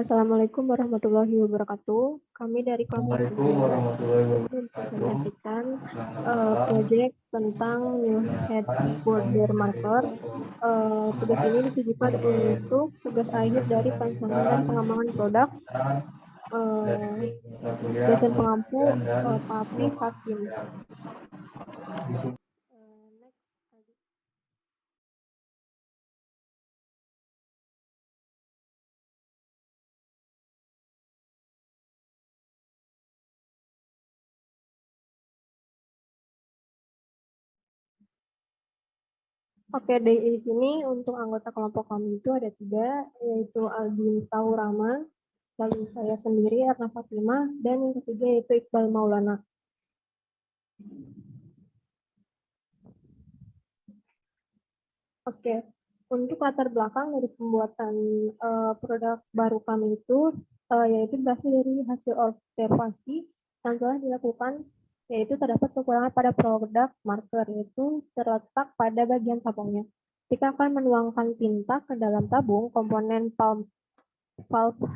Assalamualaikum warahmatullahi wabarakatuh. Kami dari kelompok mempresentasikan proyek tentang new head border marker. Tugas ini ditujukan untuk tugas akhir dari perencanaan dan pengembangan produk. Dosen pengampu Pak Afif Hakim. Oke, di sini untuk anggota kelompok kami itu ada 3, yaitu Aldin Taurama, lalu saya sendiri, Erna Fatimah, dan yang ketiga yaitu Iqbal Maulana. Oke, untuk latar belakang dari pembuatan produk baru kami itu, yaitu berasal dari hasil observasi yang telah dilakukan, yaitu terdapat kekurangan pada produk marker, yaitu terletak pada bagian tabungnya. Jika akan menuangkan tinta ke dalam tabung, komponen valve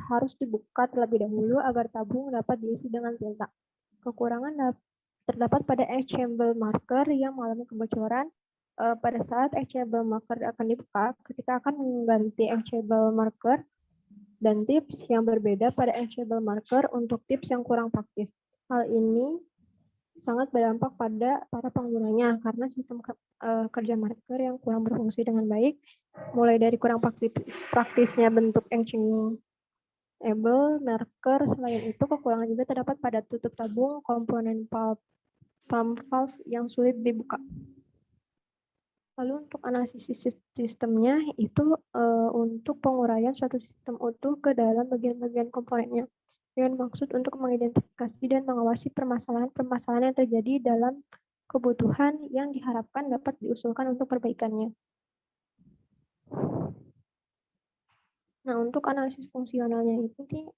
harus dibuka terlebih dahulu agar tabung dapat diisi dengan tinta. Kekurangan terdapat pada etchable marker yang mengalami kebocoran. Pada saat etchable marker akan dibuka, ketika akan mengganti etchable marker dan tips yang berbeda pada etchable marker untuk tips yang kurang praktis. Hal ini sangat berdampak pada para penggunanya karena sistem kerja marker yang kurang berfungsi dengan baik, mulai dari kurang praktisnya bentuk etchable marker. Selain itu, kekurangan juga terdapat pada tutup tabung komponen pump valve yang sulit dibuka. Lalu untuk analisis sistemnya itu untuk penguraian suatu sistem utuh ke dalam bagian-bagian komponennya dengan maksud untuk mengidentifikasi dan mengawasi permasalahan-permasalahan yang terjadi dalam kebutuhan yang diharapkan dapat diusulkan untuk perbaikannya. Nah, untuk analisis fungsionalnya itu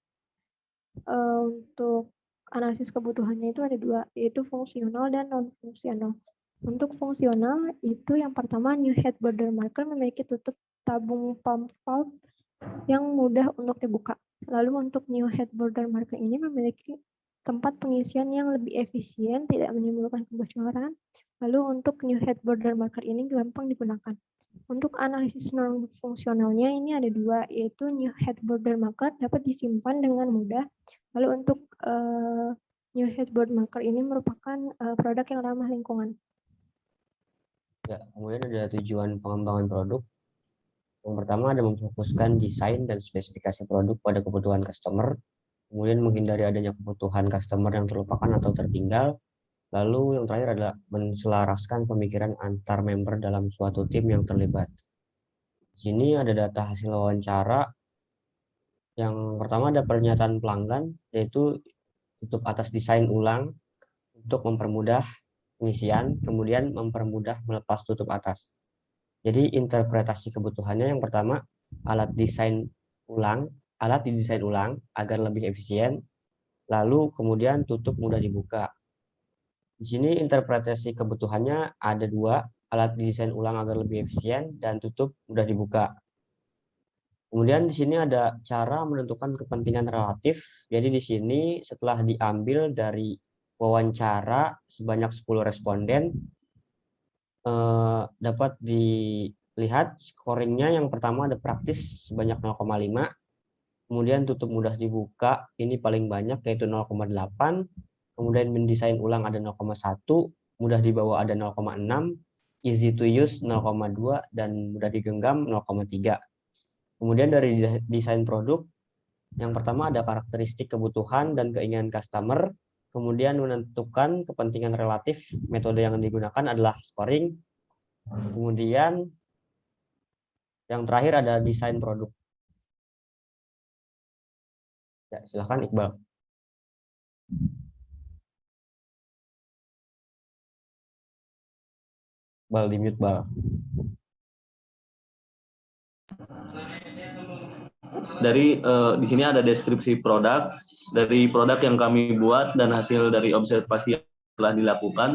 untuk analisis kebutuhannya itu ada 2, yaitu fungsional dan non-fungsional. Untuk fungsional itu yang pertama, new head border marker memiliki tutup tabung pump valve yang mudah untuk dibuka. Lalu untuk new head border marker ini memiliki tempat pengisian yang lebih efisien, tidak menimbulkan kebocoran. Lalu untuk new head border marker ini gampang digunakan. Untuk analisis non-fungsionalnya ini ada 2, yaitu new head border marker dapat disimpan dengan mudah. Lalu untuk new head border marker ini merupakan produk yang ramah lingkungan. Ya, kemudian ada tujuan pengembangan produk. Yang pertama ada memfokuskan desain dan spesifikasi produk pada kebutuhan customer, kemudian menghindari adanya kebutuhan customer yang terlupakan atau tertinggal. Lalu yang terakhir adalah menselaraskan pemikiran antar member dalam suatu tim yang terlibat. Di sini ada data hasil wawancara. Yang pertama ada pernyataan pelanggan, yaitu tutup atas desain ulang untuk mempermudah pengisian, kemudian mempermudah melepas tutup atas. Jadi interpretasi kebutuhannya yang pertama, alat didesain ulang agar lebih efisien, lalu kemudian tutup mudah dibuka. Di sini interpretasi kebutuhannya ada 2, alat didesain ulang agar lebih efisien dan tutup mudah dibuka. Kemudian di sini ada cara menentukan kepentingan relatif. Jadi di sini setelah diambil dari wawancara sebanyak 10 responden, dapat dilihat scoringnya. Yang pertama ada praktis sebanyak 0,5, kemudian tutup mudah dibuka ini paling banyak yaitu 0,8, kemudian mendesain ulang ada 0,1, mudah dibawa ada 0,6, easy to use 0,2, dan mudah digenggam 0,3. Kemudian dari desain produk, yang pertama ada karakteristik kebutuhan dan keinginan customer, kemudian menentukan kepentingan relatif. Metode yang digunakan adalah scoring. Kemudian yang terakhir ada desain produk. Ya, silakan Iqbal. Bal di mute, Bal. Dari di sini ada deskripsi produk, dari produk yang kami buat dan hasil dari observasi yang telah dilakukan,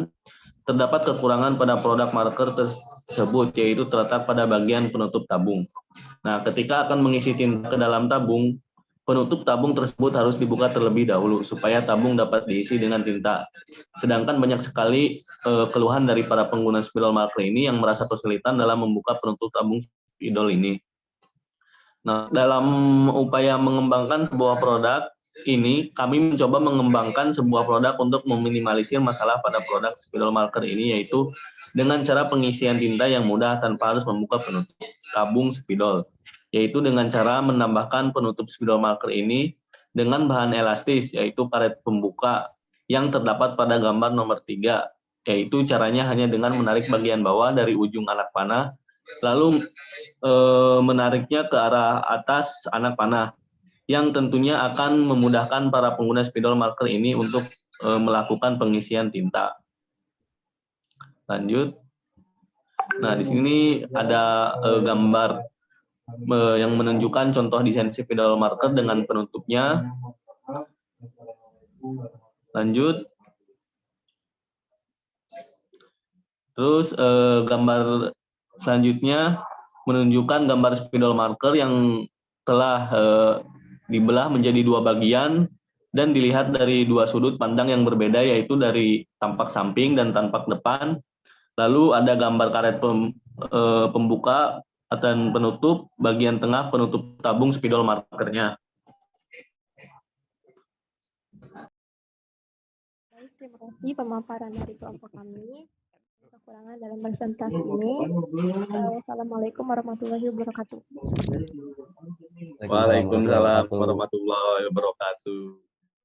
terdapat kekurangan pada produk marker tersebut, yaitu terletak pada bagian penutup tabung. Nah, ketika akan mengisi tinta ke dalam tabung, penutup tabung tersebut harus dibuka terlebih dahulu supaya tabung dapat diisi dengan tinta. Sedangkan banyak sekali keluhan dari para pengguna spidol marker ini yang merasa kesulitan dalam membuka penutup tabung spidol ini. Nah, dalam upaya mengembangkan sebuah produk ini, kami mencoba mengembangkan sebuah produk untuk meminimalisir masalah pada produk spidol marker ini, yaitu dengan cara pengisian tinta yang mudah tanpa harus membuka penutup tabung spidol, yaitu dengan cara menambahkan penutup spidol marker ini dengan bahan elastis, yaitu karet pembuka yang terdapat pada gambar nomor 3, yaitu caranya hanya dengan menarik bagian bawah dari ujung anak panah, lalu menariknya ke arah atas anak panah, yang tentunya akan memudahkan para pengguna spidol marker ini untuk melakukan pengisian tinta. Lanjut. Nah, di sini ada gambar yang menunjukkan contoh desain spidol marker dengan penutupnya. Lanjut. Terus gambar selanjutnya menunjukkan gambar spidol marker yang telah dibelah menjadi 2 bagian dan dilihat dari 2 sudut pandang yang berbeda, yaitu dari tampak samping dan tampak depan. Lalu ada gambar karet pembuka dan penutup, bagian tengah penutup tabung spidol markernya. Baik, terima kasih pemaparan dari kelompok kami. Kekurangan dalam presentasi ini. Wassalamualaikum warahmatullahi wabarakatuh. Waalaikumsalam warahmatullahi wabarakatuh.